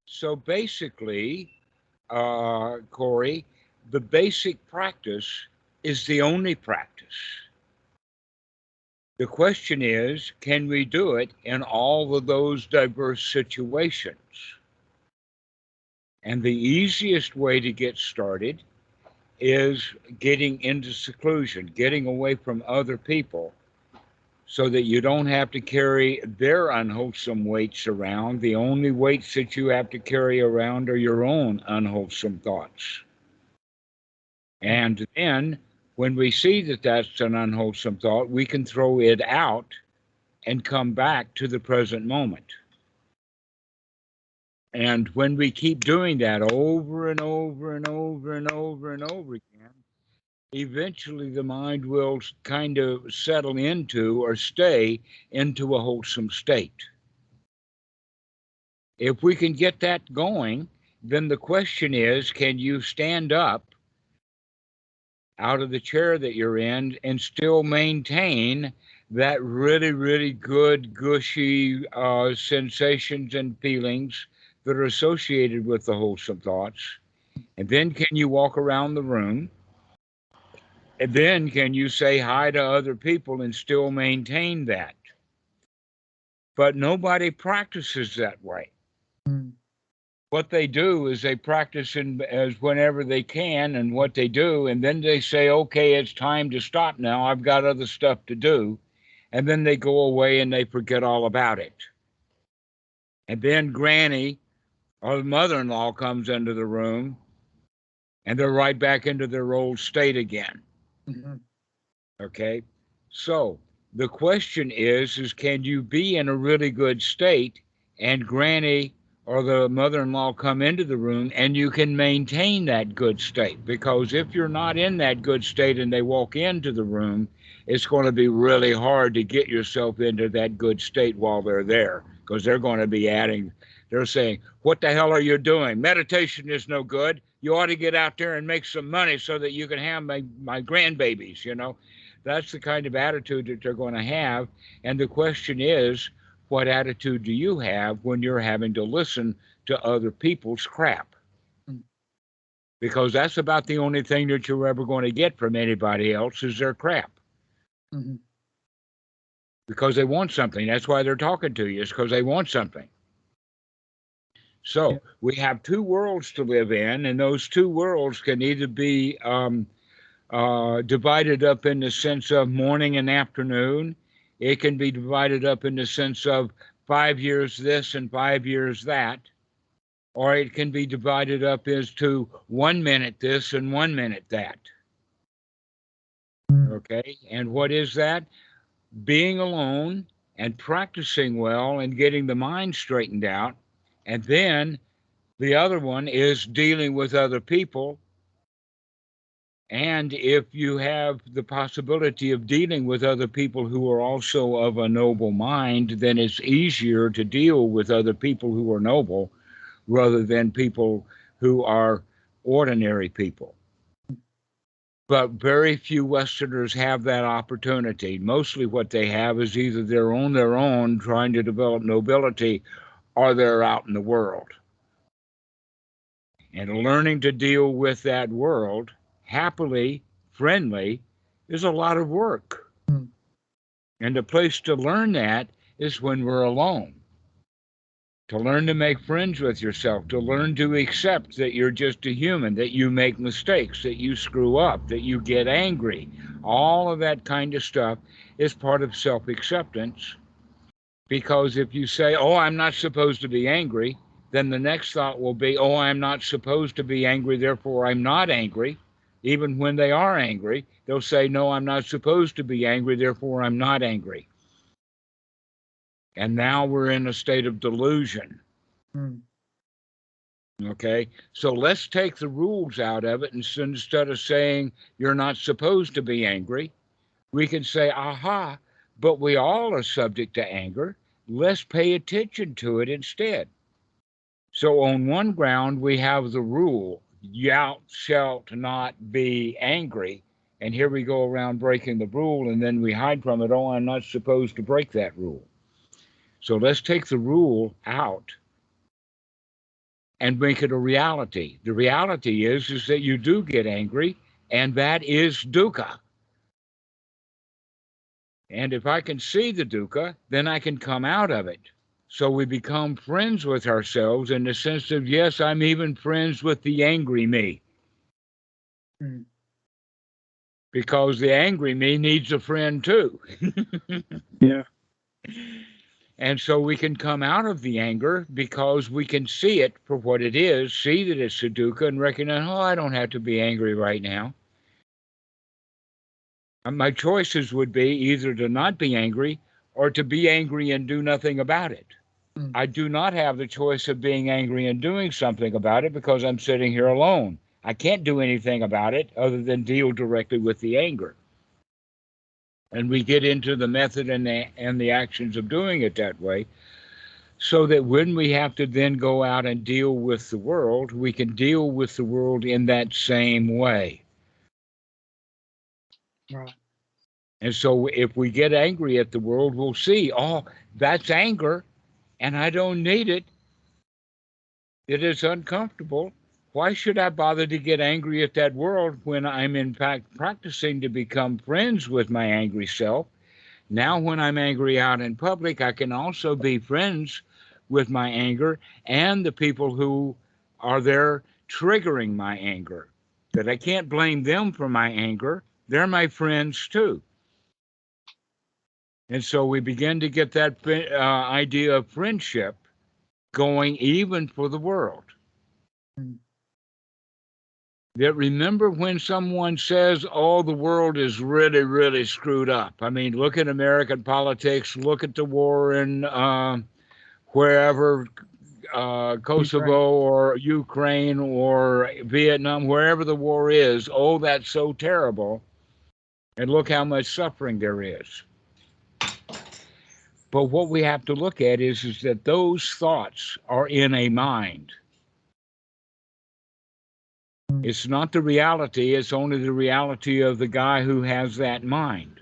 So basically, Corey, the basic practice is the only practice. The question is, can we do it in all of those diverse situations? And the easiest way to get started is getting into seclusion, getting away from other people so that you don't have to carry their unwholesome weights around. The only weights that you have to carry around are your own unwholesome thoughts. And then when we see that that's an unwholesome thought, we can throw it out and come back to the present moment. And when we keep doing that over and over and over and over and over again, eventually the mind will kind of settle into or stay into a wholesome state. If we can get that going, then the question is, can you stand up out of the chair that you're in and still maintain that really, really good, gushy sensations and feelings that are associated with the wholesome thoughts? And then can you walk around the room? And then can you say hi to other people and still maintain that? But nobody practices that way. Mm. What they do is they practice as whenever they can and what they do, and then they say, okay, it's time to stop now. I've got other stuff to do. And then they go away and they forget all about it. And then Granny or the mother in law comes into the room and they're right back into their old state again. Mm-hmm. Okay. So the question is can you be in a really good state and Granny or the mother-in-law come into the room and you can maintain that good state? Because if you're not in that good state and they walk into the room, it's going to be really hard to get yourself into that good state while they're there, because they're going to be adding, they're saying, what the hell are you doing? Meditation is no good. You ought to get out there and make some money so that you can have my grandbabies, you know. That's the kind of attitude that they're going to have. And the question is, what attitude do you have when you're having to listen to other people's crap? Mm. Because that's about the only thing that you're ever going to get from anybody else is their crap. Mm-hmm. Because they want something. That's why they're talking to you, is because they want something. Yeah. So we have two worlds to live in, and those two worlds can either be divided up in the sense of morning and afternoon. It can be divided up in the sense of 5 years this and 5 years that. Or it can be divided up as to 1 minute this and 1 minute that. Mm. Okay. And what is that? Being alone and practicing well and getting the mind straightened out. And then the other one is dealing with other people. And if you have the possibility of dealing with other people who are also of a noble mind, then it's easier to deal with other people who are noble rather than people who are ordinary people. But very few Westerners have that opportunity. Mostly what they have is either they're on their own trying to develop nobility or they're out in the world. And learning to deal with that world happily, friendly, is a lot of work. Mm. And the place to learn that is when we're alone. To learn to make friends with yourself, to learn to accept that you're just a human, that you make mistakes, that you screw up, that you get angry. All of that kind of stuff is part of self acceptance. Because if you say, oh, I'm not supposed to be angry, then the next thought will be, oh, I'm not supposed to be angry, therefore I'm not angry. Even when they are angry, they'll say, no, I'm not supposed to be angry, therefore I'm not angry. And now we're in a state of delusion. Mm. Okay, so let's take the rules out of it. And so instead of saying you're not supposed to be angry, we can say, aha, but we all are subject to anger. Let's pay attention to it instead. So on one ground, we have the rule, thou shalt not be angry. And here we go around breaking the rule, and then we hide from it. Oh, I'm not supposed to break that rule. So let's take the rule out and make it a reality. The reality is that you do get angry, and that is dukkha. And if I can see the dukkha, then I can come out of it. So we become friends with ourselves in the sense of, yes, I'm even friends with the angry me. Mm. Because the angry me needs a friend too. Yeah. And so we can come out of the anger because we can see it for what it is, see that it's a dukkha, and recognize, oh, I don't have to be angry right now. And my choices would be either to not be angry or to be angry and do nothing about it. Mm. I do not have the choice of being angry and doing something about it because I'm sitting here alone. I can't do anything about it other than deal directly with the anger. And we get into the method and the actions of doing it that way, so that when we have to then go out and deal with the world, we can deal with the world in that same way. Right. And so if we get angry at the world, we'll see, oh, that's anger, and I don't need it. It is uncomfortable. Why should I bother to get angry at that world when I'm in fact practicing to become friends with my angry self? Now, when I'm angry out in public, I can also be friends with my anger and the people who are there triggering my anger. That I can't blame them for my anger. They're my friends too. And so we begin to get that idea of friendship going even for the world. Mm. That remember when someone says, oh, the world is really, really screwed up. I mean, look at American politics, look at the war in wherever, Kosovo or Ukraine or Vietnam, wherever the war is. Oh, that's so terrible. And look how much suffering there is. But what we have to look at is that those thoughts are in a mind. It's not the reality, it's only the reality of the guy who has that mind.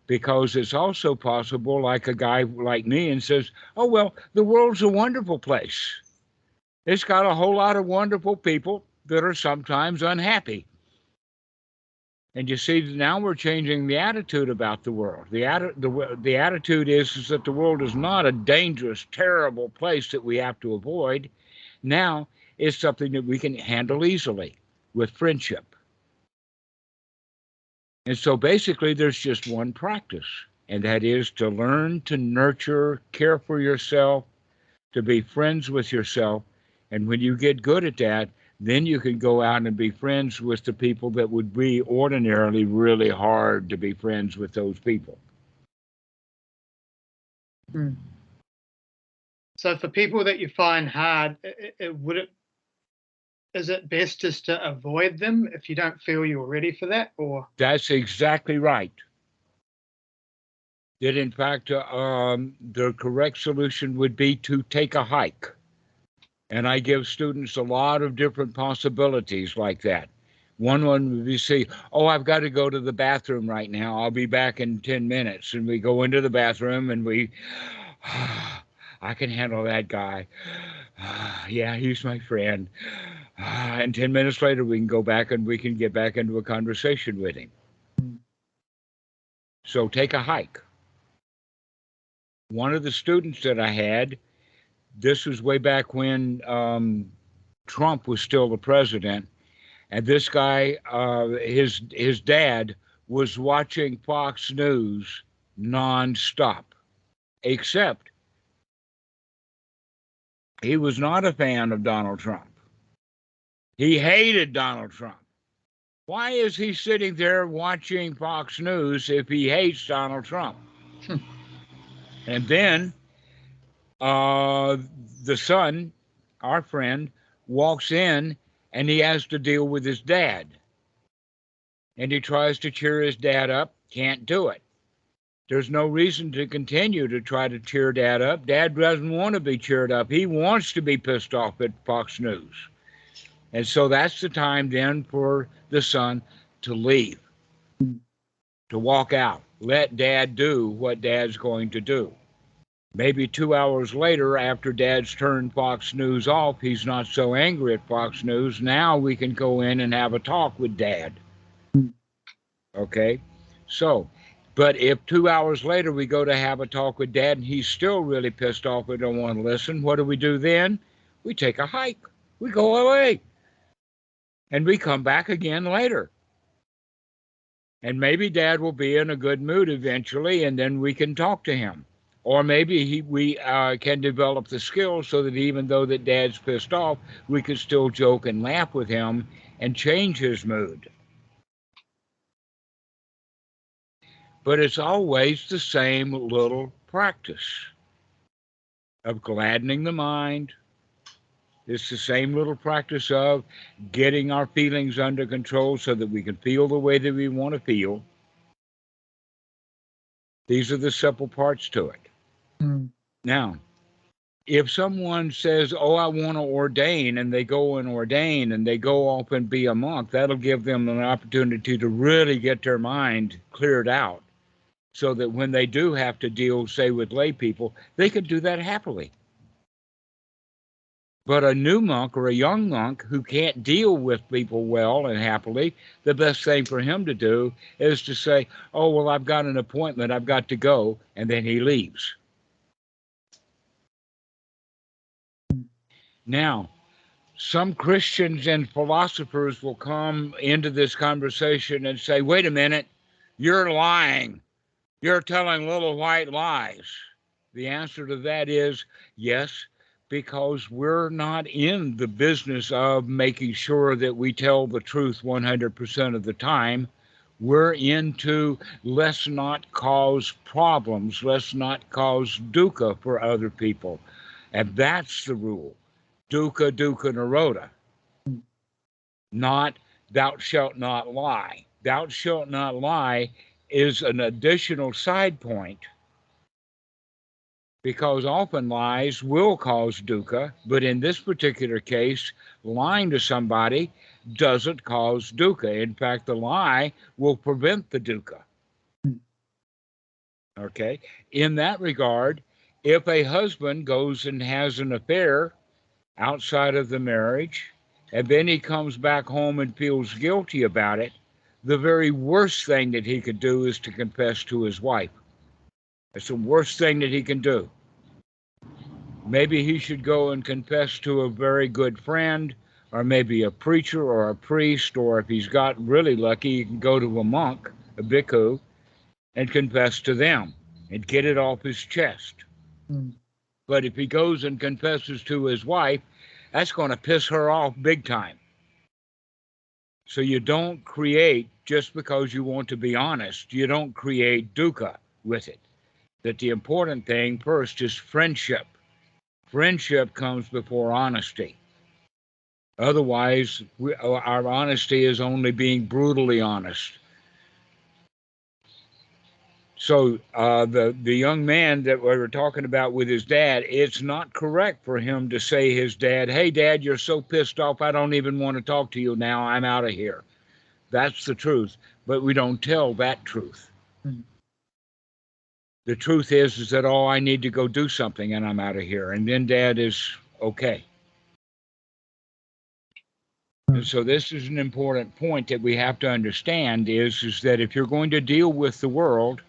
Because it's also possible, like a guy like me, and says, oh, well, the world's a wonderful place. It's got a whole lot of wonderful people that are sometimes unhappy. And you see, now we're changing the attitude about the world. The attitude is that the world is not a dangerous, terrible place that we have to avoid. Now it's something that we can handle easily with friendship. And so basically, there's just one practice, and that is to learn to nurture, care for yourself, to be friends with yourself. And when you get good at that, then you can go out and be friends with the people that would be ordinarily really hard to be friends with those people. Mm. So for people that you find hard, is it best just to avoid them if you don't feel you're ready for that, or? That's exactly right. That in fact, the correct solution would be to take a hike. And I give students a lot of different possibilities like that. One would be say, oh, I've got to go to the bathroom right now. I'll be back in 10 minutes. And we go into the bathroom and I can handle that guy. Yeah, he's my friend. And 10 minutes later, we can go back and we can get back into a conversation with him. So take a hike. One of the students that I had, this was way back when Trump was still the president. And this guy, his dad was watching Fox News nonstop, except he was not a fan of Donald Trump. He hated Donald Trump. Why is he sitting there watching Fox News if he hates Donald Trump? And then the son, our friend, walks in and he has to deal with his dad. And he tries to cheer his dad up, can't do it. There's no reason to continue to try to cheer Dad up. Dad doesn't want to be cheered up. He wants to be pissed off at Fox News. And so that's the time then for the son to leave, to walk out. Let Dad do what Dad's going to do. Maybe 2 hours later, after Dad's turned Fox News off, he's not so angry at Fox News. Now we can go in and have a talk with Dad. Okay? So, but if 2 hours later we go to have a talk with Dad and he's still really pissed off, we don't want to listen, what do then? We take a hike. We go away. And we come back again later. And maybe Dad will be in a good mood eventually, and then we can talk to him. Or maybe we can develop the skills so that even though that Dad's pissed off, we can still joke and laugh with him and change his mood. But it's always the same little practice of gladdening the mind. It's the same little practice of getting our feelings under control so that we can feel the way that we want to feel. These are the simple parts to it. Now, if someone says, oh, I want to ordain, and they go and ordain and they go off and be a monk, that'll give them an opportunity to really get their mind cleared out so that when they do have to deal, say, with lay people, they could do that happily. But a new monk or a young monk who can't deal with people well and happily, the best thing for him to do is to say, oh, well, I've got an appointment, I've got to go, and then he leaves. Now, some Christians and philosophers will come into this conversation and say, wait a minute, you're lying. You're telling little white lies. The answer to that is yes, because we're not in the business of making sure that we tell the truth 100% of the time. We're into let's not cause problems, let's not cause dukkha for other people. And that's the rule. Dukkha, dukkha, nirodha. Not thou shalt not lie. Thou shalt not lie is an additional side point because often lies will cause dukkha, but in this particular case, lying to somebody doesn't cause dukkha. In fact, the lie will prevent the dukkha. Okay? In that regard, if a husband goes and has an affair outside of the marriage, and then he comes back home and feels guilty about it, the very worst thing that he could do is to confess to his wife. That's the worst thing that he can do. Maybe he should go and confess to a very good friend, or maybe a preacher or a priest, or if he's got really lucky, he can go to a monk, a bhikkhu, and confess to them and get it off his chest. But if he goes and confesses to his wife, that's going to piss her off big time. So you don't create, just because you want to be honest, you don't create dukkha with it. That the important thing first is friendship. Friendship comes before honesty. Otherwise, our honesty is only being brutally honest. So the young man that we were talking about with his dad, it's not correct for him to say his dad, hey, Dad, you're so pissed off, I don't even want to talk to you now. I'm out of here. That's the truth. But we don't tell that truth. The truth is that, oh, I need to go do something and I'm out of here. And then Dad is okay. And so this is an important point that we have to understand is that if you're going to deal with the world,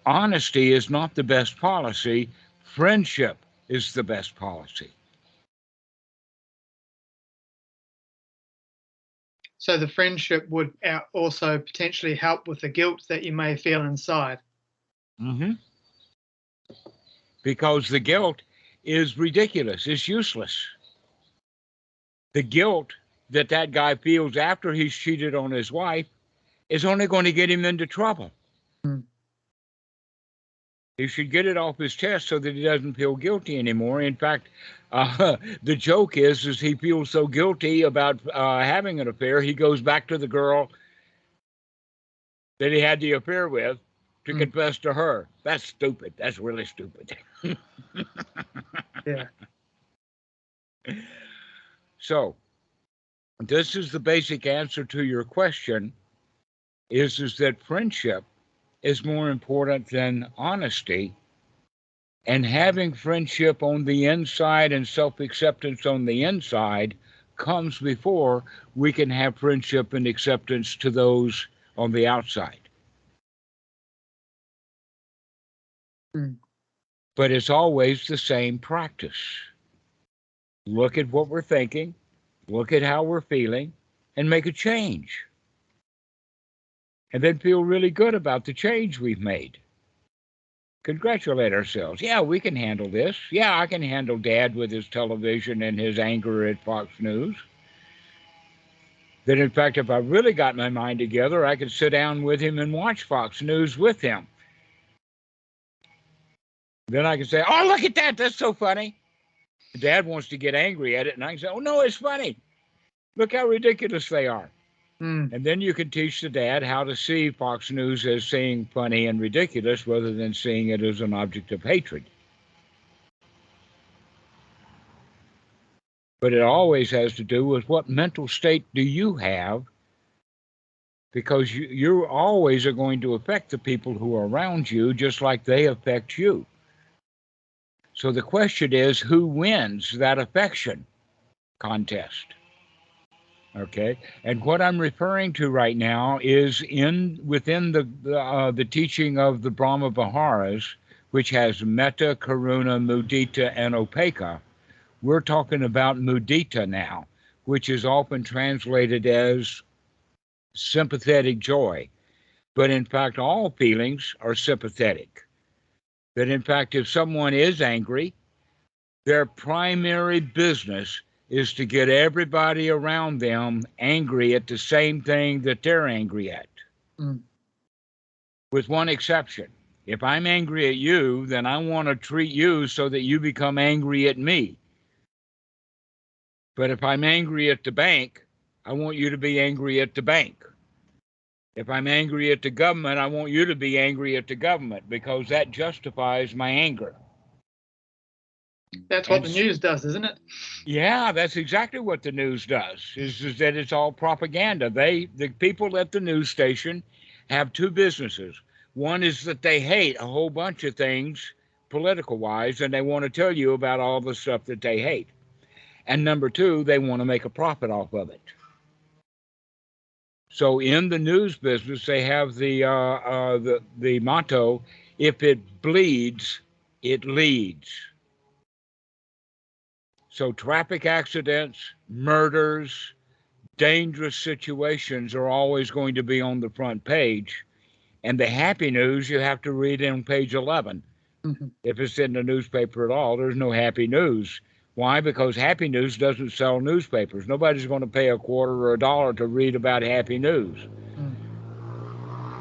honesty is not the best policy. Friendship is the best policy. So the friendship would also potentially help with the guilt that you may feel inside. Because the guilt is ridiculous. It's useless. The guilt that guy feels after he's cheated on his wife is only going to get him into trouble. He should get it off his chest so that he doesn't feel guilty anymore. In fact, the joke is he feels so guilty about having an affair, he goes back to the girl that he had the affair with to confess to her. That's stupid. That's really stupid. Yeah. So, this is the basic answer to your question, is that friendship is more important than honesty. And having friendship on the inside and self-acceptance on the inside comes before we can have friendship and acceptance to those on the outside. Mm. But it's always the same practice. Look at what we're thinking, look at how we're feeling, and make a change. And then feel really good about the change we've made. Congratulate ourselves. Yeah, we can handle this. Yeah, I can handle Dad with his television and his anger at Fox News. That, in fact, if I really got my mind together, I could sit down with him and watch Fox News with him. Then I can say, oh, look at that. That's so funny. Dad wants to get angry at it. And I can say, oh, no, it's funny. Look how ridiculous they are. Mm. And then you can teach the dad how to see Fox News as seeing funny and ridiculous rather than seeing it as an object of hatred. But it always has to do with what mental state do you have, because you always are going to affect the people who are around you just like they affect you. So the question is, who wins that affection contest? Okay, and what I'm referring to right now is within the teaching of the Brahma Viharas, which has metta, karuna, mudita, and upekkha. We're talking about mudita now, which is often translated as sympathetic joy. But in fact, all feelings are sympathetic. That in fact, if someone is angry, their primary business is to get everybody around them angry at the same thing that they're angry at. Mm. With one exception. If I'm angry at you, then I want to treat you so that you become angry at me. But if I'm angry at the bank, I want you to be angry at the bank. If I'm angry at the government, I want you to be angry at the government, because that justifies my anger. That's what the news does, isn't it? Yeah, that's exactly what the news does, is that it's all propaganda. The people at the news station have two businesses. One is that they hate a whole bunch of things political wise, and they want to tell you about all the stuff that they hate. And number two, they want to make a profit off of it. So in the news business, they have the motto: if it bleeds, it leads. So traffic accidents, murders, dangerous situations are always going to be on the front page. And the happy news you have to read on page 11. Mm-hmm. If it's in the newspaper at all, there's no happy news. Why? Because happy news doesn't sell newspapers. Nobody's going to pay a quarter or a dollar to read about happy news. Mm.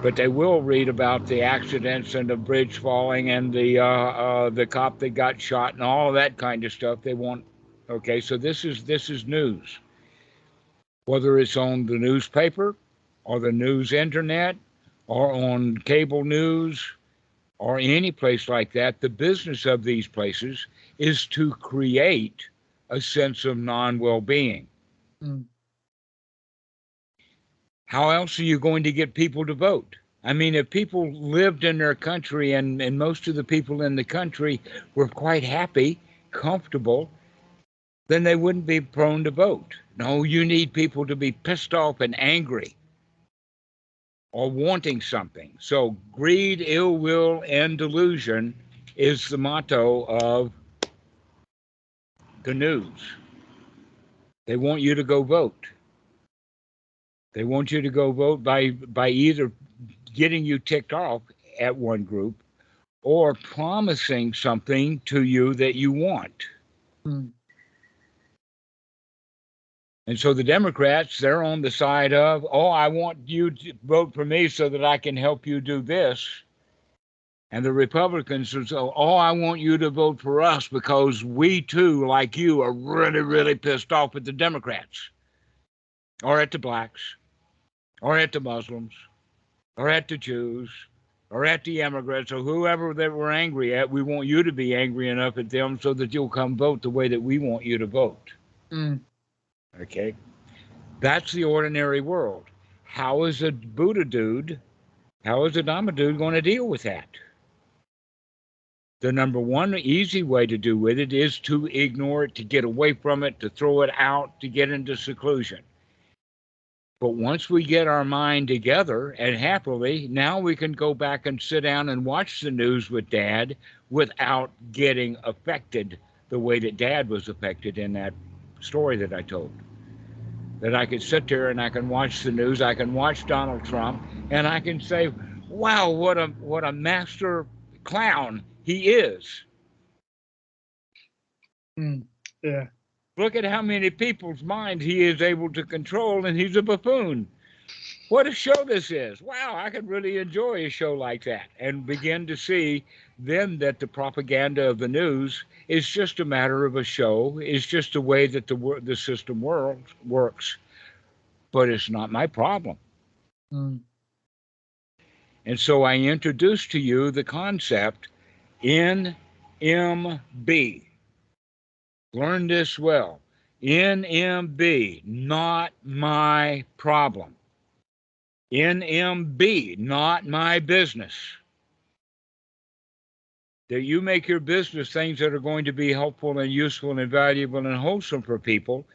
But they will read about the accidents and the bridge falling and the cop that got shot and all of that kind of stuff. They want. Okay, so this is news. Whether it's on the newspaper or the news internet or on cable news or any place like that, the business of these places is to create a sense of non-well-being. Mm. How else are you going to get people to vote? I mean, if people lived in their country and most of the people in the country were quite happy, comfortable, then they wouldn't be prone to vote. No, you need people to be pissed off and angry or wanting something. So greed, ill will, and delusion is the motto of the news. They want you to go vote. They want you to go vote by either getting you ticked off at one group or promising something to you that you want. Mm. And so the Democrats, they're on the side of, oh, I want you to vote for me so that I can help you do this. And the Republicans will say, oh, I want you to vote for us because we too, like you, are really, really pissed off at the Democrats or at the blacks or at the Muslims or at the Jews or at the immigrants or whoever that we're angry at. We want you to be angry enough at them so that you'll come vote the way that we want you to vote. Mm. Okay? That's the ordinary world. How is a Buddha dude, how is a Dhamma dude going to deal with that? The number one easy way to do with it is to ignore it, to get away from it, to throw it out, to get into seclusion. But once we get our mind together and happily, now we can go back and sit down and watch the news with Dad without getting affected the way that Dad was affected in that story that I told. That I could sit there and I can watch the news, I can watch Donald Trump, and I can say, wow, what a master clown he is. Yeah. Look at how many people's minds he is able to control, and he's a buffoon. What a show this is. Wow, I could really enjoy a show like that and begin to see then that the propaganda of the news is just a matter of a show, it's just the way that the system works, but it's not my problem. Mm. And so I introduced to you the concept NMB. Learn this well. NMB, not my problem. NMB, not my business. That you make your business things that are going to be helpful and useful and valuable and wholesome for people.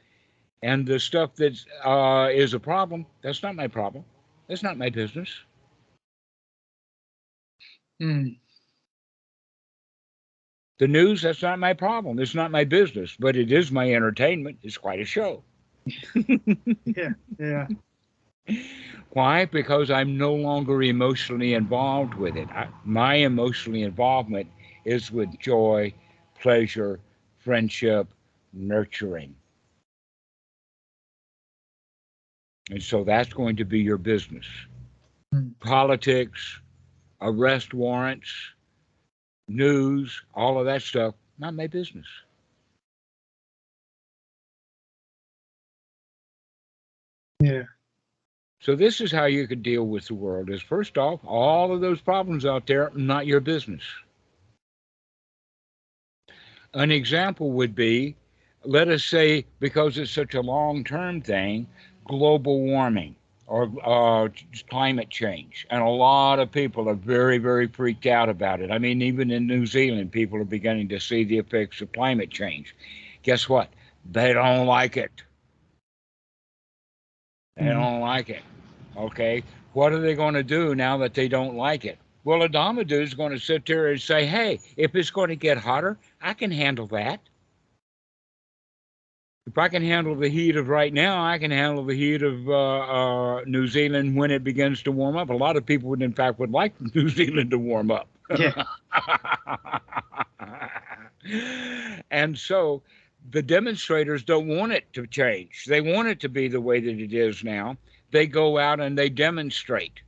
And the stuff that is a problem, that's not my problem. That's not my business. Mm. The news, that's not my problem. It's not my business, but it is my entertainment. It's quite a show. Yeah. Why? Because I'm no longer emotionally involved with it. My emotional involvement is with joy, pleasure, friendship, nurturing. And so that's going to be your business. Politics, arrest warrants, news, all of that stuff, not my business. Yeah. So this is how you could deal with the world is first off, all of those problems out there, not your business. An example would be, let us say, because it's such a long-term thing, global warming or climate change. And a lot of people are very, very freaked out about it. I mean, even in New Zealand, people are beginning to see the effects of climate change. Guess what? They don't like it. They don't like it. Okay. What are they going to do now that they don't like it? Well, a Dhamma dude is going to sit there and say, hey, if it's going to get hotter, I can handle that. If I can handle the heat of right now, I can handle the heat of New Zealand when it begins to warm up. A lot of people would, in fact, would like New Zealand to warm up. Yeah. And so the demonstrators don't want it to change. They want it to be the way that it is now. They go out and they demonstrate.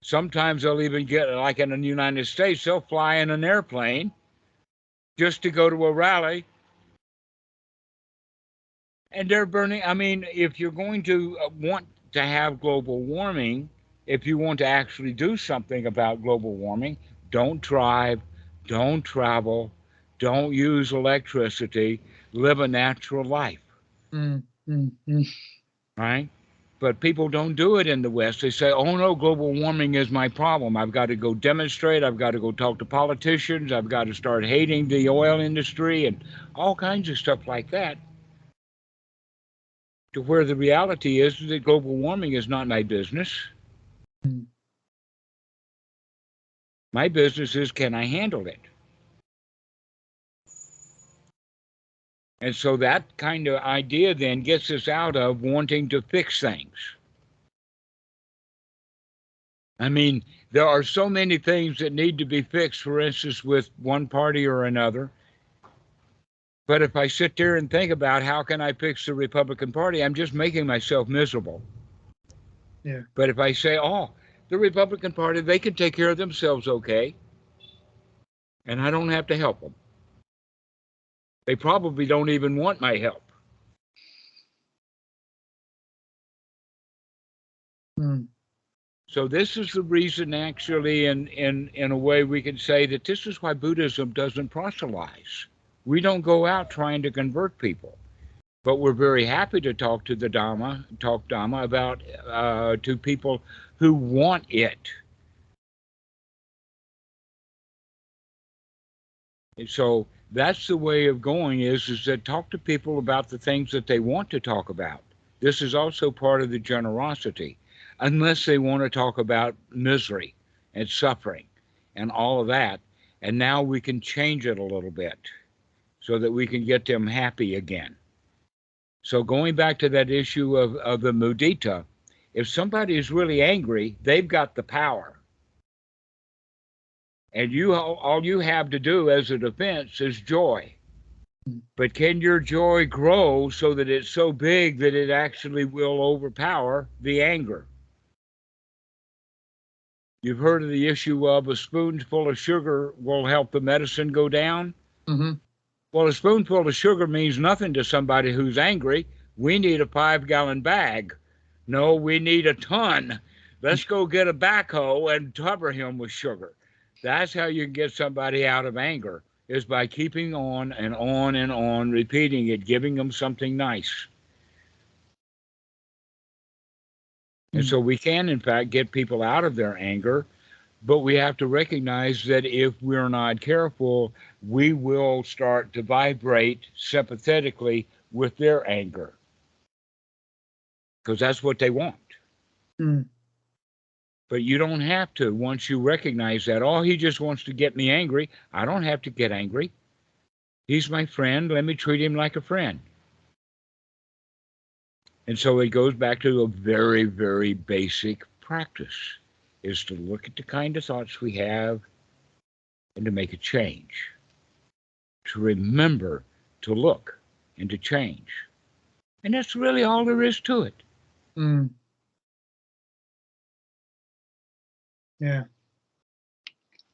Sometimes they'll even get, like in the United States, they'll fly in an airplane just to go to a rally. And they're burning. I mean, if you're going to want to have global warming, if you want to actually do something about global warming, don't drive, don't travel, don't use electricity, live a natural life. Right? But people don't do it in the West. They say, oh no, global warming is my problem. I've got to go demonstrate. I've got to go talk to politicians. I've got to start hating the oil industry and all kinds of stuff like that. To where the reality is that global warming is not my business. My business is, can I handle it? And so that kind of idea then gets us out of wanting to fix things. I mean, there are so many things that need to be fixed, for instance, with one party or another. But if I sit there and think about how can I fix the Republican Party, I'm just making myself miserable. Yeah. But if I say, oh, the Republican Party, they can take care of themselves okay, and I don't have to help them. They probably don't even want my help. So this is the reason, actually, in a way we can say that this is why Buddhism doesn't proselytize. We don't go out trying to convert people, but we're very happy to talk to the Dhamma, talk Dhamma about to people who want it. And so that's the way of going is that talk to people about the things that they want to talk about. This is also part of the generosity, unless they want to talk about misery and suffering and all of that. And now we can change it a little bit so that we can get them happy again. So going back to that issue of the mudita, if somebody is really angry, they've got the power. And you all you have to do as a defense is joy. But can your joy grow so that it's so big that it actually will overpower the anger? You've heard of the issue of a spoonful of sugar will help the medicine go down? Mm-hmm. Well, a spoonful of sugar means nothing to somebody who's angry. We need a 5-gallon bag. No, we need a ton. Let's go get a backhoe and cover him with sugar. That's how you can get somebody out of anger, is by keeping on and on and on, repeating it, giving them something nice. And so we can, in fact, get people out of their anger, but we have to recognize that if we're not careful, we will start to vibrate sympathetically with their anger, because that's what they want. Mm. But you don't have to once you recognize that. Oh, he just wants to get me angry. I don't have to get angry. He's my friend. Let me treat him like a friend. And so it goes back to a very, very basic practice, is to look at the kind of thoughts we have and to make a change. To remember to look and to change. And that's really all there is to it. Mm. Yeah.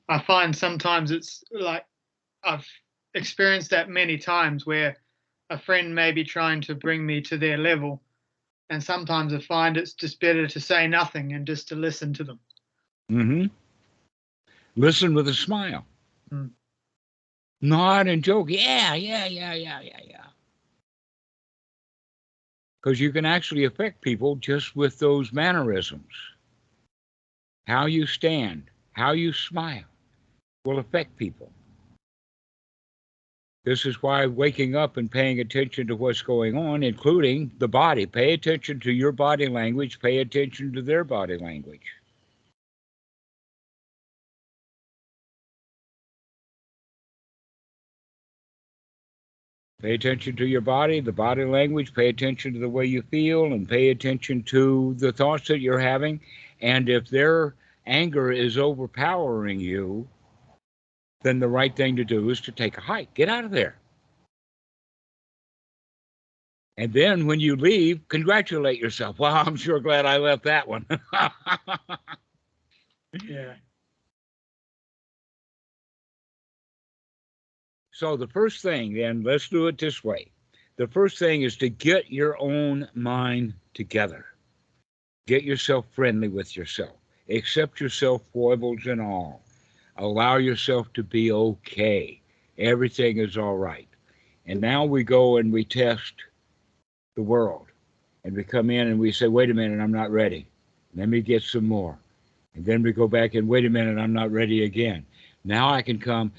I find sometimes it's like I've experienced that many times where a friend may be trying to bring me to their level. And sometimes I find it's just better to say nothing and just to listen to them. Mm-hmm. Listen with a smile. Mm. Nod and joke. Yeah. Because you can actually affect people just with those mannerisms. How you stand, how you smile will affect people. This is why waking up and paying attention to what's going on, including the body, pay attention to your body language, pay attention to their body language. Pay attention to your body, the body language, pay attention to the way you feel, and pay attention to the thoughts that you're having. And if their anger is overpowering you, then the right thing to do is to take a hike. Get out of there. And then when you leave, congratulate yourself. Well, I'm sure glad I left that one. Yeah. So the first thing, then, let's do it this way. The first thing is to get your own mind together. Get yourself friendly with yourself. Accept yourself, foibles and all. Allow yourself to be okay. Everything is all right. And now we go and we test the world. And we come in and we say, wait a minute, I'm not ready. Let me get some more. And then we go back and wait a minute, I'm not ready again. Now I can come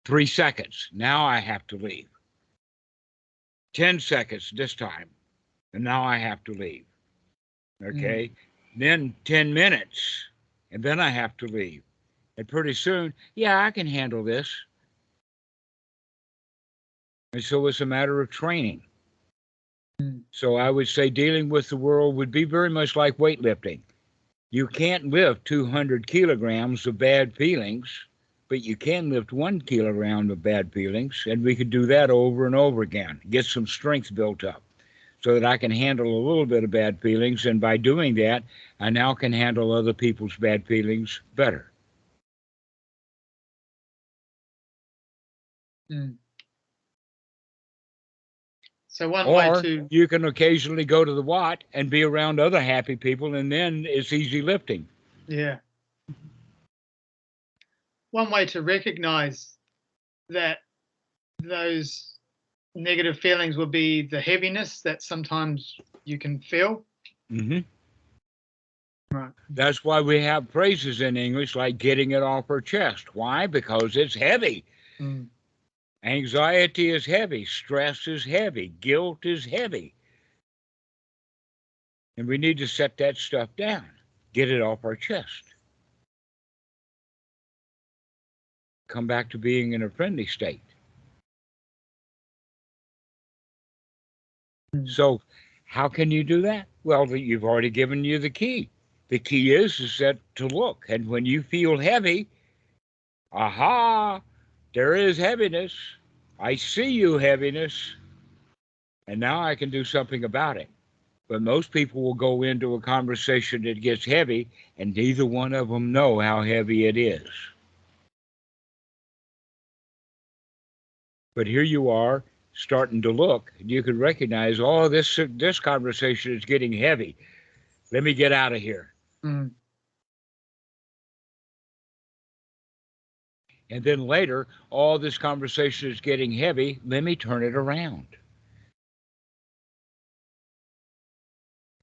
3 seconds. Now I have to leave. 10 seconds this time. And now I have to leave. Okay. Then 10 minutes. And then I have to leave. And pretty soon, yeah, I can handle this. And so it's a matter of training. So I would say dealing with the world would be very much like weightlifting. You can't lift 200 kilograms of bad feelings, but you can lift 1 kilogram of bad feelings, and we could do that over and over again, get some strength built up so that I can handle a little bit of bad feelings, and by doing that, I now can handle other people's bad feelings better. Mm. So one way Or to you can occasionally go to the Watt and be around other happy people, and then it's easy lifting. one way to recognize that those negative feelings will be the heaviness that sometimes you can feel. Mm-hmm. Right. That's why we have phrases in English like getting it off her chest. Why? Because it's heavy. Mm. Anxiety is heavy. Stress is heavy. Guilt is heavy. And we need to set that stuff down, get it off our chest, come back to being in a friendly state. So how can you do that? Well, you've already given you the key. The key is that to look. And when you feel heavy, aha, there is heaviness. I see you, heaviness. And now I can do something about it. But most people will go into a conversation that gets heavy, and neither one of them know how heavy it is. But here you are starting to look, and you can recognize, oh, this conversation is getting heavy. Let me get out of here. Mm. And then later, all this conversation is getting heavy. Let me turn it around.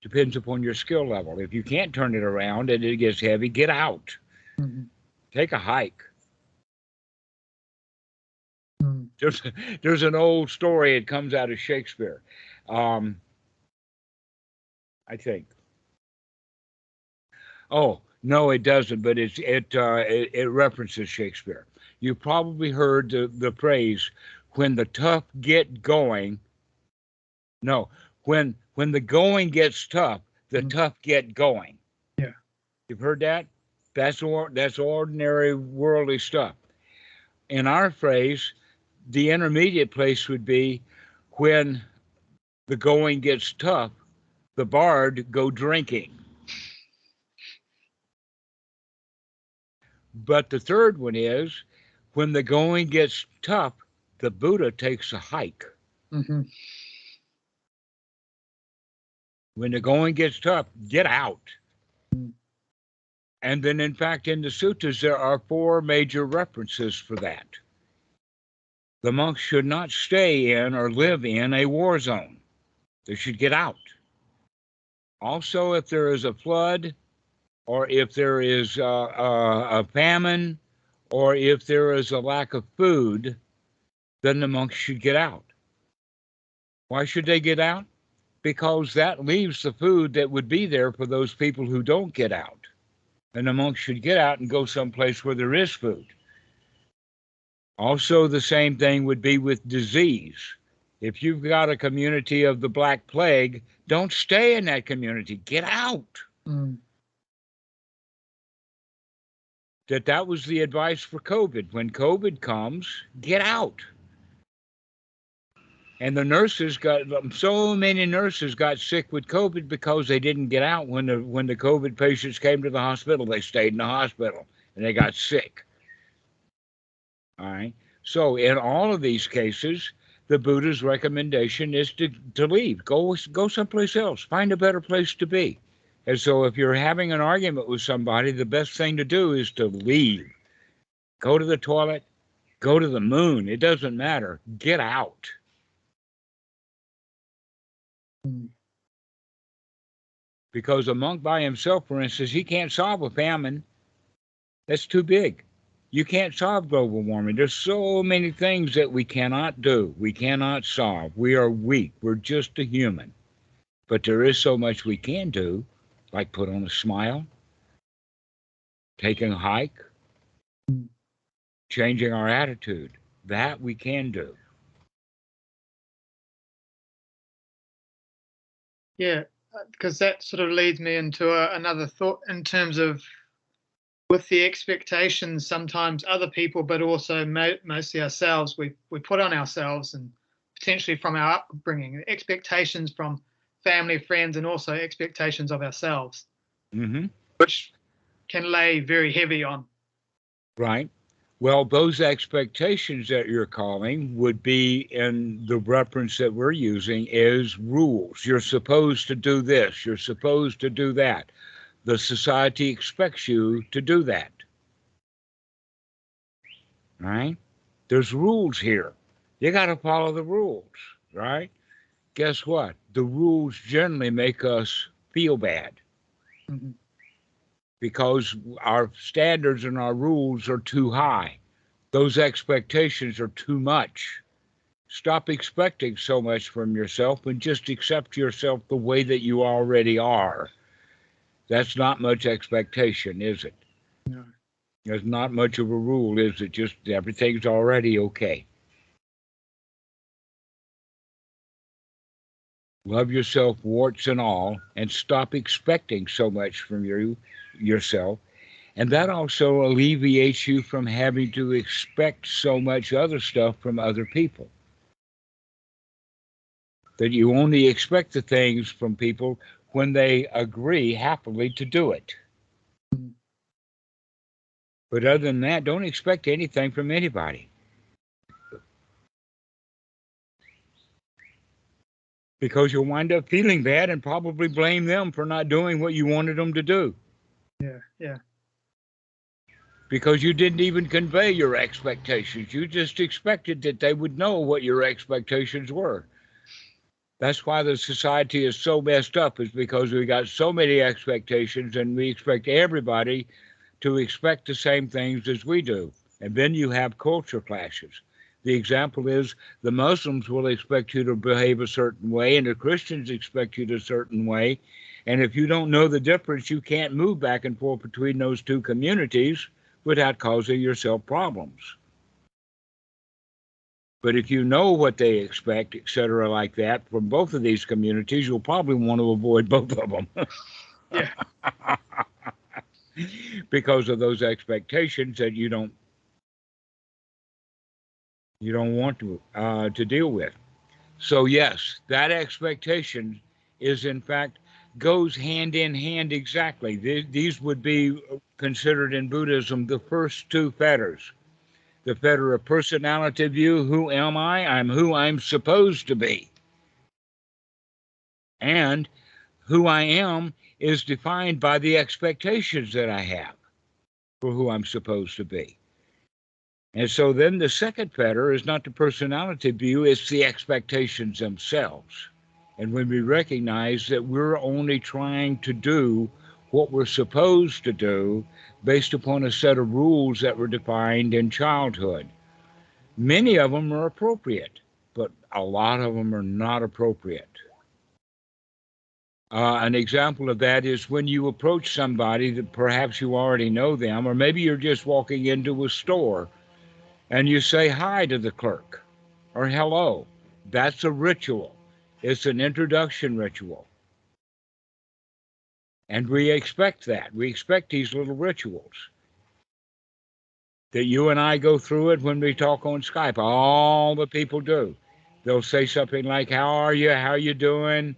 Depends upon your skill level. If you can't turn it around and it gets heavy, get out. Mm-hmm. Take a hike. Mm. There's an old story. It comes out of Shakespeare, I think. Oh no, it doesn't. But it references Shakespeare. You probably heard the phrase, "When the tough get going." No, when the going gets tough, the tough get going. Yeah. You've heard that? That's ordinary worldly stuff. In our phrase, the intermediate place would be when the going gets tough, the bard go drinking. But the third one is when the going gets tough, the Buddha takes a hike. Mm-hmm. When the going gets tough, get out. Mm. And then, in fact, in the suttas, there are 4 major references for that. The monks should not stay in or live in a war zone. They should get out. Also, if there is a flood, or if there is a famine, or if there is a lack of food, then the monks should get out. Why should they get out? Because that leaves the food that would be there for those people who don't get out. And the monks should get out and go someplace where there is food. Also, the same thing would be with disease. If you've got a community of the Black Plague, don't stay in that community. Get out. Mm. That was the advice for COVID. When COVID comes, get out. And the nurses so many nurses got sick with COVID because they didn't get out when the COVID patients came to the hospital. They stayed in the hospital and they got sick. All right. So in all of these cases, the Buddha's recommendation is to leave. Go someplace else. Find a better place to be. And so if you're having an argument with somebody, the best thing to do is to leave. Go to the toilet. Go to the moon. It doesn't matter. Get out. Mm. Because a monk by himself, for instance, he can't solve a famine. That's too big. You can't solve global warming. There's so many things that we cannot do. We cannot solve. We are weak. We're just a human. But there is so much we can do, like put on a smile, taking a hike, changing our attitude. That we can do. Yeah, because that sort of leads me into another thought in terms of with the expectations sometimes other people, but also mostly ourselves, we put on ourselves, and potentially from our upbringing, expectations from family, friends, and also expectations of ourselves, which can lay very heavy on. Right. Well, those expectations that you're calling would be in the reference that we're using is rules. You're supposed to do this. You're supposed to do that. The society expects you to do that. Right? There's rules here. You got to follow the rules, right? Guess what? The rules generally make us feel bad because our standards and our rules are too high. Those expectations are too much. Stop expecting so much from yourself and just accept yourself the way that you already are. That's not much expectation, is it? No. There's not much of a rule, is it? Just everything's already okay. Love yourself, warts and all, and stop expecting so much from yourself. And that also alleviates you from having to expect so much other stuff from other people. That you only expect the things from people when they agree happily to do it. But other than that, don't expect anything from anybody. Because you'll wind up feeling bad and probably blame them for not doing what you wanted them to do. Yeah. Because you didn't even convey your expectations. You just expected that they would know what your expectations were. That's why the society is so messed up, is because we got so many expectations and we expect everybody to expect the same things as we do. And then you have culture clashes. The example is the Muslims will expect you to behave a certain way and the Christians expect you to a certain way. And if you don't know the difference, you can't move back and forth between those two communities without causing yourself problems. But if you know what they expect, etc., like that, from both of these communities, you'll probably want to avoid both of them. Yeah. Because of those expectations that you don't want to deal with. So yes, that expectation is in fact goes hand in hand exactly. These would be considered in Buddhism the first two fetters. The fetter of personality view, who am I? I'm who I'm supposed to be. And who I am is defined by the expectations that I have for who I'm supposed to be. And so then the second fetter is not the personality view, it's the expectations themselves. And when we recognize that we're only trying to do what we're supposed to do based upon a set of rules that were defined in childhood. Many of them are appropriate, but a lot of them are not appropriate. An example of that is when you approach somebody that perhaps you already know them, or maybe you're just walking into a store and you say hi to the clerk or hello. That's a ritual. It's an introduction ritual. And we expect that. We expect these little rituals that you and I go through it when we talk on Skype. All the people do. They'll say something like, how are you? How you doing?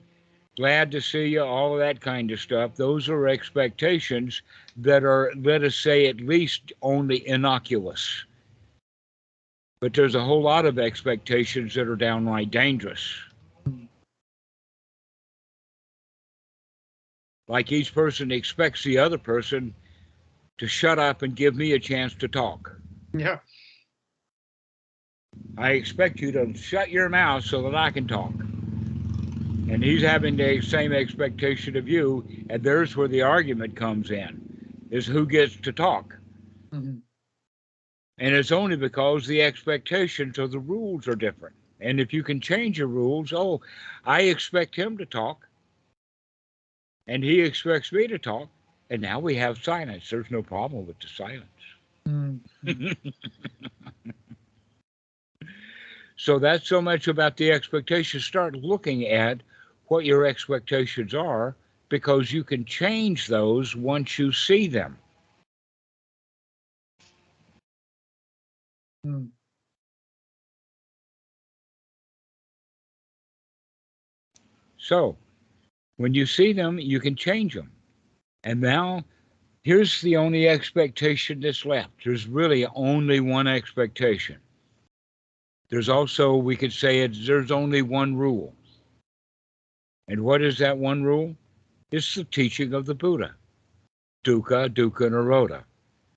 Glad to see you, all of that kind of stuff. Those are expectations that are, let us say, at least only innocuous. But there's a whole lot of expectations that are downright dangerous. Like each person expects the other person to shut up and give me a chance to talk. Yeah. I expect you to shut your mouth so that I can talk. And he's having the same expectation of you, and there's where the argument comes in, is who gets to talk. Mm-hmm. And it's only because the expectations or the rules are different. And if you can change your rules, oh, I expect him to talk, and he expects me to talk, and now we have silence. There's no problem with the silence. Mm-hmm. So that's so much about the expectations. Start looking at what your expectations are, because you can change those once you see them. Mm. So when you see them, you can change them. And now here's the only expectation that's left. There's really only one expectation. There's also, we could say there's only one rule. And what is that one rule? It's the teaching of the Buddha. Dukkha, dukkha nirodha.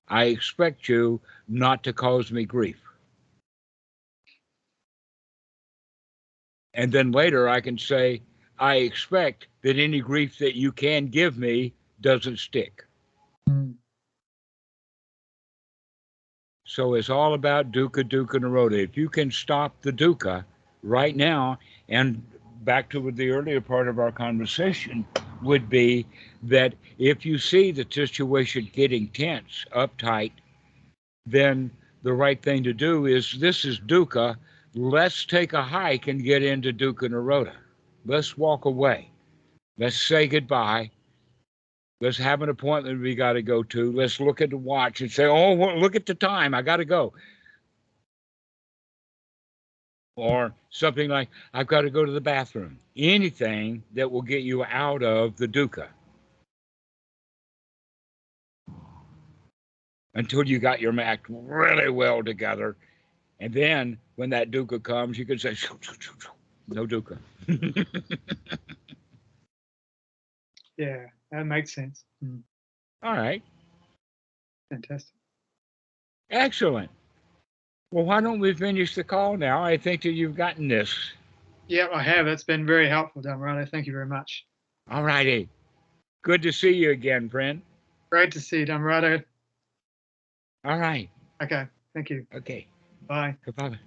I expect you not to cause me grief. And then later I can say, I expect that any grief that you can give me doesn't stick. Mm. So it's all about dukkha, dukkha, nirodha. If you can stop the dukkha right now, and back to the earlier part of our conversation, would be that if you see the situation getting tense, uptight, then the right thing to do is this is dukkha. Let's take a hike and get into dukkha nirodha. Let's walk away. Let's say goodbye. Let's have an appointment we got to go to. Let's look at the watch and say, oh, well, look at the time. I got to go. Or something like, I've got to go to the bathroom. Anything that will get you out of the dukkha until you got your act really well together. And then when that dukkha comes, you can say, no dukkha. Yeah, that makes sense. All right. Fantastic. Excellent. Well, why don't we finish the call now? I think that you've gotten this. Yep, I have. That's been very helpful, Dhammarato. Thank you very much. All righty. Good to see you again, friend. Great to see you, Dhammarato. All right. Okay, thank you. Okay. Bye. Goodbye.